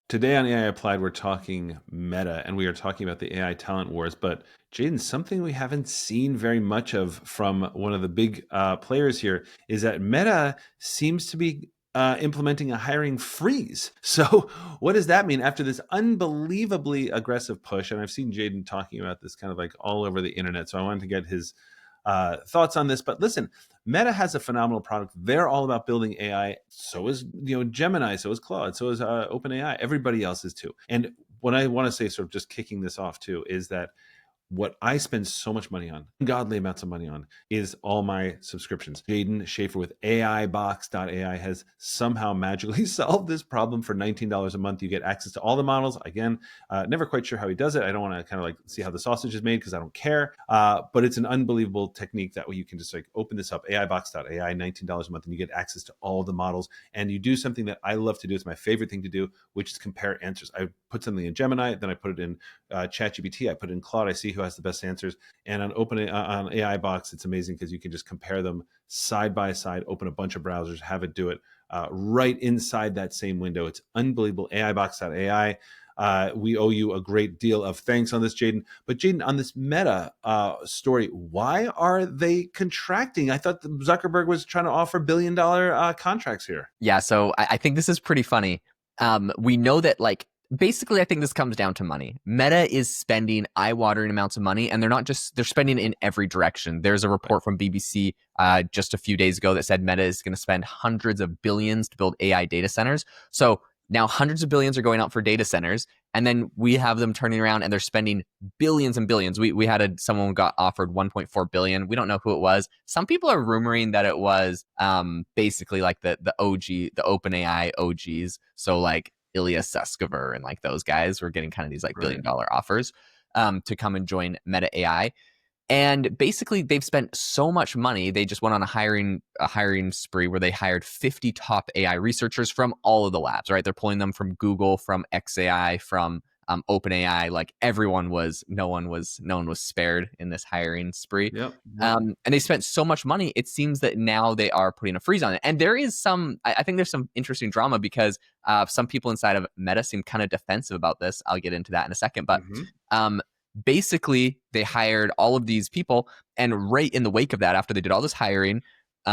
Today on AI Applied, we're talking Meta, and we are talking about the AI talent wars. But Jaeden, something we haven't seen very much of from one of the big players here is that Meta seems to be implementing a hiring freeze. So, what does that mean after this unbelievably aggressive push? And I've seen Jaeden talking about this kind of like all over the internet. So, I wanted to get his thoughts on this. But listen, Meta has a phenomenal product. They're all about building AI. So is Gemini. So is Claude. So is OpenAI. Everybody else is too. And what I want to say, sort of just kicking this off too, is that what I spend so much money on, godly amounts of money on, is all my subscriptions. Jaeden Schaefer with AIbox.ai has somehow magically solved this problem for $19 a month. You get access to all the models. Again, never quite sure how he does it. I don't want to kind of like see how the sausage is made because I don't care. But it's an unbelievable technique that way you can just like open this up, AIbox.ai, $19 a month, and you get access to all the models. And you do something that I love to do. It's my favorite thing to do, which is compare answers. I put something in Gemini, then I put it in ChatGPT, I put it in Claude, I see who has the best answers. And on AI Box, it's amazing because you can just compare them side by side, open a bunch of browsers, have it do it right inside that same window. It's unbelievable. AIbox.ai. We owe you a great deal of thanks on this, Jaeden. But Jaeden, on this Meta story, why are they contracting? I thought Zuckerberg was trying to offer billion-dollar contracts here. Yeah, so I think this is pretty funny. We know that, like, basically, I think this comes down to money. Meta is spending eye-watering amounts of money, and they're spending in every direction. There's a report from BBC just a few days ago that said Meta is going to spend hundreds of billions to build AI data centers. So now hundreds of billions are going out for data centers, and then we have them turning around and they're spending billions and billions. We had someone got offered 1.4 billion. We don't know who it was. Some people are rumoring that it was basically like the OpenAI OGs. So like Ilya Sutskever and like those guys were getting kind of these like billion-dollar offers to come and join Meta AI. And basically, they've spent so much money. They just went on a hiring spree where they hired 50 top AI researchers from all of the labs. Right, they're pulling them from Google, from XAI, from OpenAI. Like no one was spared in this hiring spree. Yep. And they spent so much money. It seems that now they are putting a freeze on it. And there is I think there's some interesting drama because some people inside of Meta seem kind of defensive about this. I'll get into that in a second, but. Basically, they hired all of these people, and right in the wake of that, after they did all this hiring,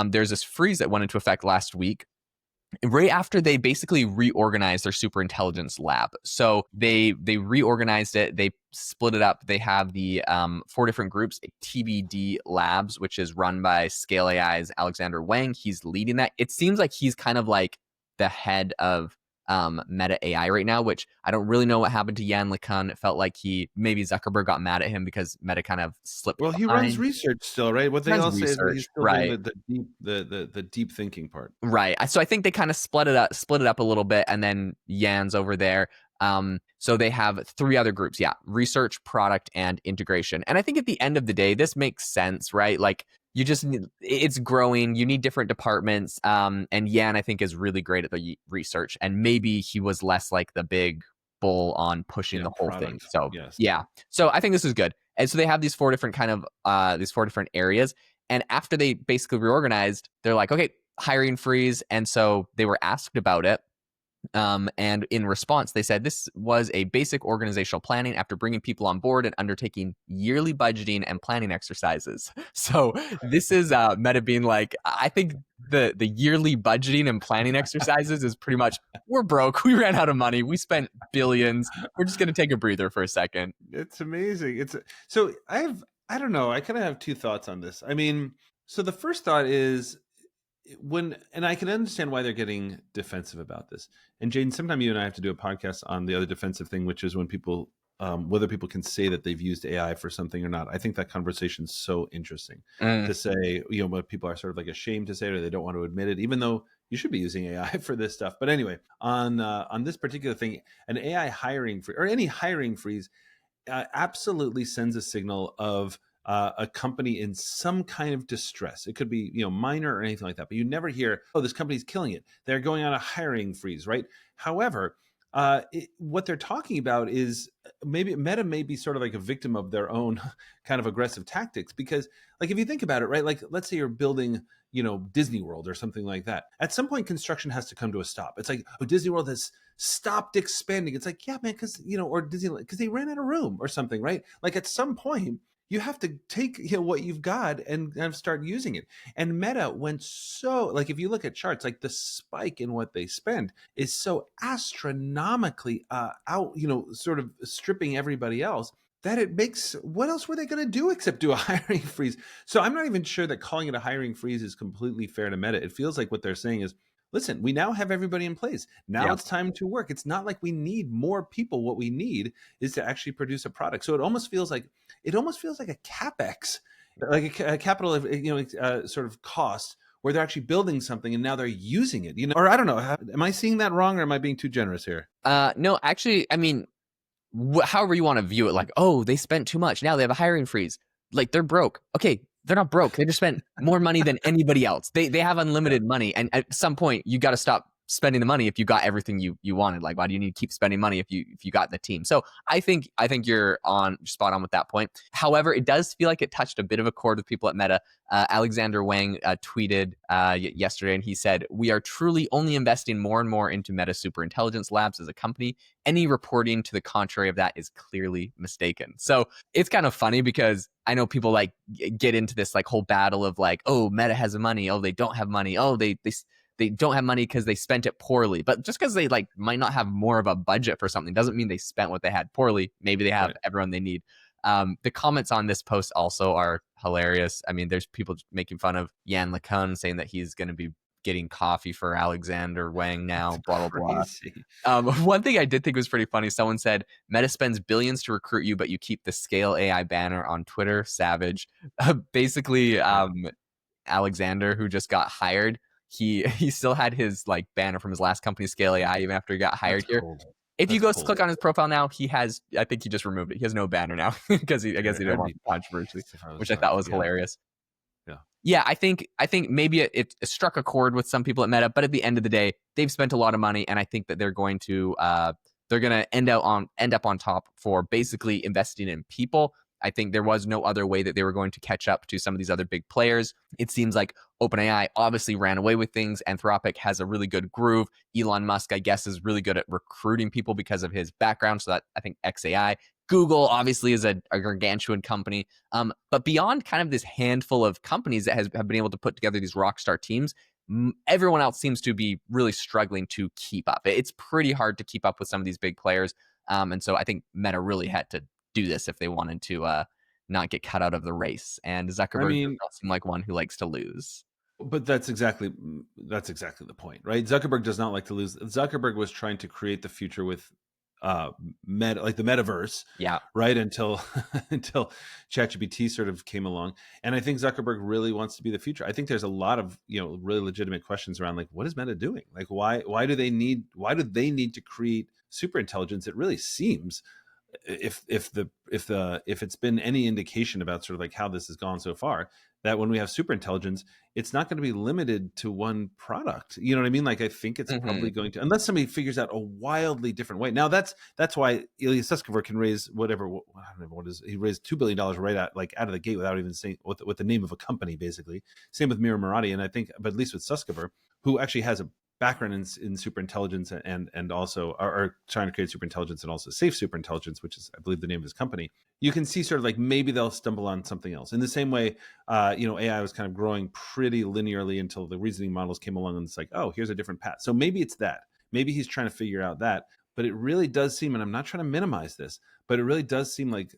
there's this freeze that went into effect last week. Right after they basically reorganized their superintelligence lab. So they reorganized it, they split it up. They have the 4 different groups, TBD Labs, which is run by Scale AI's Alexander Wang. He's leading that. It seems like he's kind of like the head of Meta AI right now, which I don't really know what happened to Jan LeCun. It felt like maybe Zuckerberg got mad at him because Meta kind of slipped behind. He runs research still, right? What they all say is that he's still right. doing the deep thinking part. Right. So I think they kind of split it up a little bit, and then Jan's over there. So they have 3 other groups. Yeah. Research, product, and integration. And I think at the end of the day, this makes sense, right? Like it's growing. You need different departments. And Jan, I think, is really great at the research. And maybe he was less like the big bull on pushing the whole thing. So yes. Yeah. So I think this is good. And so they have these 4 different these 4 different areas. And after they basically reorganized, they're like, okay, hiring freeze. And so they were asked about it. And in response, they said this was a basic organizational planning after bringing people on board and undertaking yearly budgeting and planning exercises. So this is Meta being like, I think the yearly budgeting and planning exercises is pretty much, we're broke. We ran out of money. We spent billions. We're just going to take a breather for a second. It's amazing. So I don't know. I kind of have 2 thoughts on this. I mean, so the first thought is, and I can understand why they're getting defensive about this. And Jaeden, sometime you and I have to do a podcast on the other defensive thing, which is when people, whether people can say that they've used AI for something or not. I think that conversation's so interesting to say, what people are sort of like ashamed to say it or they don't want to admit it, even though you should be using AI for this stuff. But anyway, on this particular thing, an AI hiring free or any hiring freeze absolutely sends a signal of a company in some kind of distress. It could be, minor or anything like that, but you never hear, oh, this company's killing it. They're going on a hiring freeze, right? However, what they're talking about is maybe Meta may be sort of like a victim of their own kind of aggressive tactics. Because, like, if you think about it, right, like, let's say you're building, Disney World or something like that. At some point, construction has to come to a stop. It's like, oh, Disney World has stopped expanding. It's like, yeah, man, because, or Disneyland, because they ran out of room or something, right? Like, at some point, you have to take, what you've got and kind of start using it. And Meta went so, like, if you look at charts, like, the spike in what they spend is so astronomically out, sort of stripping everybody else, that it makes, what else were they going to do except do a hiring freeze? So I'm not even sure that calling it a hiring freeze is completely fair to Meta. It feels like what they're saying is, listen, we now have everybody in place. Now Yeah. it's time to work. It's not like we need more people. What we need is to actually produce a product. So it almost feels like a capex, like a capital, sort of cost, where they're actually building something and now they're using it. Or I don't know. Am I seeing that wrong, or am I being too generous here? No, actually, I mean, however you want to view it, like, oh, they spent too much. Now they have a hiring freeze. Like, they're broke. Okay, they're not broke. They just spent more money than anybody else. They have unlimited money, and at some point, you got to stop spending the money if you got everything you wanted. Like, why do you need to keep spending money if you got the team? So I think you're spot on with that point. However, it does feel like it touched a bit of a chord with people at Meta. Alexander Wang tweeted yesterday, and he said, "We are truly only investing more and more into Meta Superintelligence Labs as a company. Any reporting to the contrary of that is clearly mistaken." So it's kind of funny, because I know people like get into this like whole battle of like, oh, Meta has money, oh, they don't have money, oh, they don't have money because they spent it poorly. But just because they like might not have more of a budget for something doesn't mean they spent what they had poorly. Maybe they have everyone they need. The comments on this post also are hilarious. I mean, there's people making fun of Yan LeCun, saying that he's going to be getting coffee for Alexander Wang now, blah, blah, blah. One thing I did think was pretty funny, someone said, Meta spends billions to recruit you, but you keep the Scale AI banner on Twitter. Savage. Basically, Alexander, who just got hired, he still had his like banner from his last company, Scale AI, even after he got hired here. Cold. If you go click on his profile now, he has, I think he just removed it. He has no banner now because I guess he didn't want controversy, which I thought was hilarious. Yeah, I think maybe it struck a chord with some people at Meta, but at the end of the day, they've spent a lot of money, and I think that they're going to end up on top for basically investing in people. I think there was no other way that they were going to catch up to some of these other big players. It seems like OpenAI obviously ran away with things. Anthropic has a really good groove. Elon Musk, I guess, is really good at recruiting people because of his background. So that, I think, XAI. Google obviously is a gargantuan company. But beyond kind of this handful of companies that have been able to put together these rockstar teams, everyone else seems to be really struggling to keep up. It's pretty hard to keep up with some of these big players. And so I think Meta really had to do this if they wanted to not get cut out of the race. And Zuckerberg does not seem like one who likes to lose. But that's exactly the point, right? Zuckerberg does not like to lose. Zuckerberg was trying to create the future with meta, like the metaverse, right, until ChatGPT sort of came along. And I think Zuckerberg really wants to be the future. I think there's a lot of really legitimate questions around, like, what is Meta doing? Like, why do they need to create super intelligence? It really seems, if it's been any indication about sort of like how this has gone so far, that when we have super intelligence, it's not going to be limited to one product. You know what I mean? Like, I think it's probably going to, unless somebody figures out a wildly different way. Now that's why Ilya Sutskever can raise whatever, I don't know what is, he raised $2 billion right out of the gate without even saying with the name of a company, basically. Same with Mira Murati. And I think, but at least with Sutskever, who actually has a background in super intelligence and also are trying to create super intelligence and also safe super intelligence, which is, I believe, the name of his company. You can see sort of like maybe they'll stumble on something else. In the same way, AI was kind of growing pretty linearly until the reasoning models came along, and it's like, oh, here's a different path. So maybe it's that. Maybe he's trying to figure out that. But it really does seem, and I'm not trying to minimize this, but it really does seem like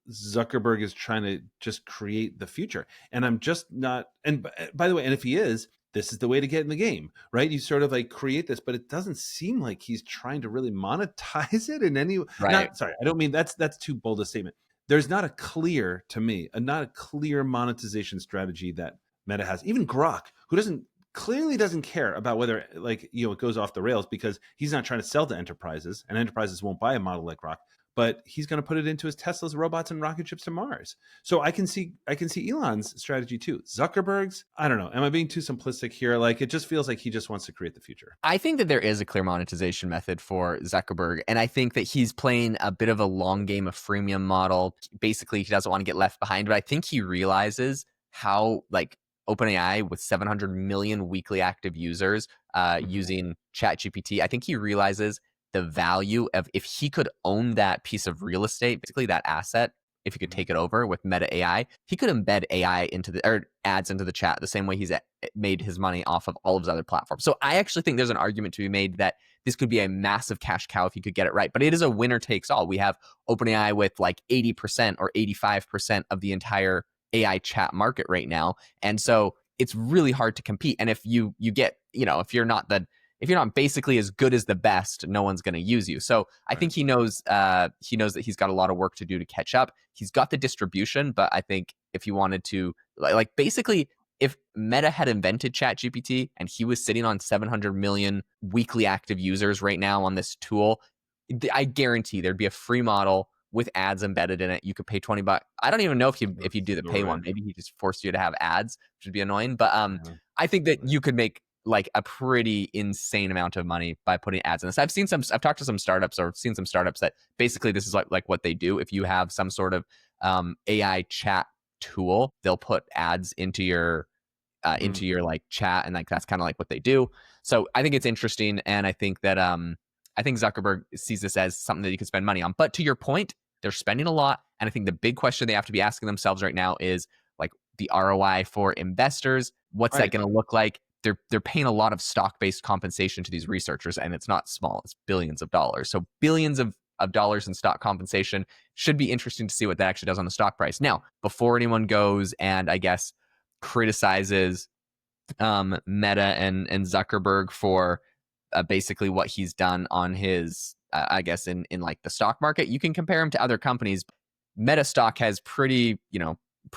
Zuckerberg is trying to just create the future. And I'm just not, and by the way, and if he is, this is the way to get in the game, right? You sort of like create this, but it doesn't seem like he's trying to really monetize it in any way. Right. Sorry, I don't mean that's too bold a statement. There's not a clear, to me, not a clear monetization strategy that Meta has. Even Grok, who clearly doesn't care about whether, like, it goes off the rails, because he's not trying to sell to enterprises, and enterprises won't buy a model like Grok. but he's going to put it into his Tesla's robots and rocket ships to Mars. So I can see Elon's strategy too. Zuckerberg's, I don't know. Am I being too simplistic here? Like, it just feels like he just wants to create the future. I think that there is a clear monetization method for Zuckerberg, and I think that he's playing a bit of a long game of freemium model. Basically, he doesn't want to get left behind, but I think he realizes how, like, OpenAI with 700 million weekly active users using ChatGPT, I think he realizes the value of, if he could own that piece of real estate, basically that asset, if he could take it over with Meta AI, he could embed AI into the, or ads into the chat the same way he's made his money off of all of his other platforms. So I actually think there's an argument to be made that this could be a massive cash cow if you could get it right. But it is a winner takes all. We have OpenAI with like 80% or 85% of the entire AI chat market right now. And so it's really hard to compete. And if you get, if you're not basically as good as the best, no one's going to use you. So I think he knows that he's got a lot of work to do to catch up. He's got the distribution, but I think if he wanted to, like basically, if Meta had invented ChatGPT and he was sitting on 700 million weekly active users right now on this tool, I guarantee there'd be a free model with ads embedded in it. You could pay $20. I don't even know if you do the pay one. Maybe he just forced you to have ads, which would be annoying. But I think that you could make like a pretty insane amount of money by putting ads in this. I've talked to some startups, or seen some startups that basically this is like what they do. If you have some sort of AI chat tool, they'll put ads into your like chat, and like that's kind of like what they do. So I think it's interesting, and I think that I think Zuckerberg sees this as something that you could spend money on. But to your point, they're spending a lot, and I think the big question they have to be asking themselves right now is like the ROI for investors. What's that going to look like? They're paying a lot of stock-based compensation to these researchers, and it's not small. It's billions of dollars. So billions of dollars in stock compensation. Should be interesting to see what that actually does on the stock price. Now, before anyone goes and I guess criticizes Meta and Zuckerberg for basically what he's done on his, I guess in like the stock market, you can compare him to other companies. Meta stock has pretty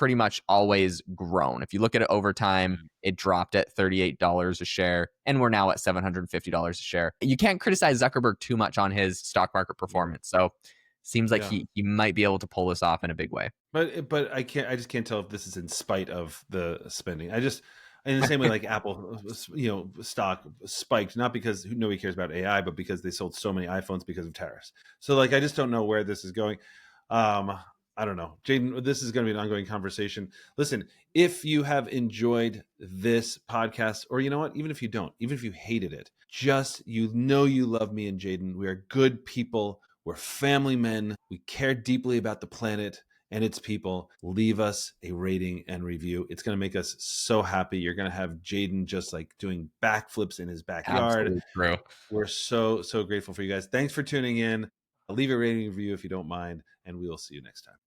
much always grown. If you look at it over time, it dropped at $38 a share, and we're now at $750 a share. You can't criticize Zuckerberg too much on his stock market performance. So seems like he might be able to pull this off in a big way. But I just can't tell if this is in spite of the spending. In the same way, like Apple, stock spiked, not because nobody cares about AI, but because they sold so many iPhones because of tariffs. So like, I just don't know where this is going. I don't know. Jaeden, this is going to be an ongoing conversation. Listen, if you have enjoyed this podcast, or you know what, even if you don't, even if you hated it, just, you love me and Jaeden. We are good people. We're family men. We care deeply about the planet and its people. Leave us a rating and review. It's going to make us so happy. You're going to have Jaeden just like doing backflips in his backyard. Absolutely true. We're so grateful for you guys. Thanks for tuning in. Leave a rating and review if you don't mind, and we will see you next time.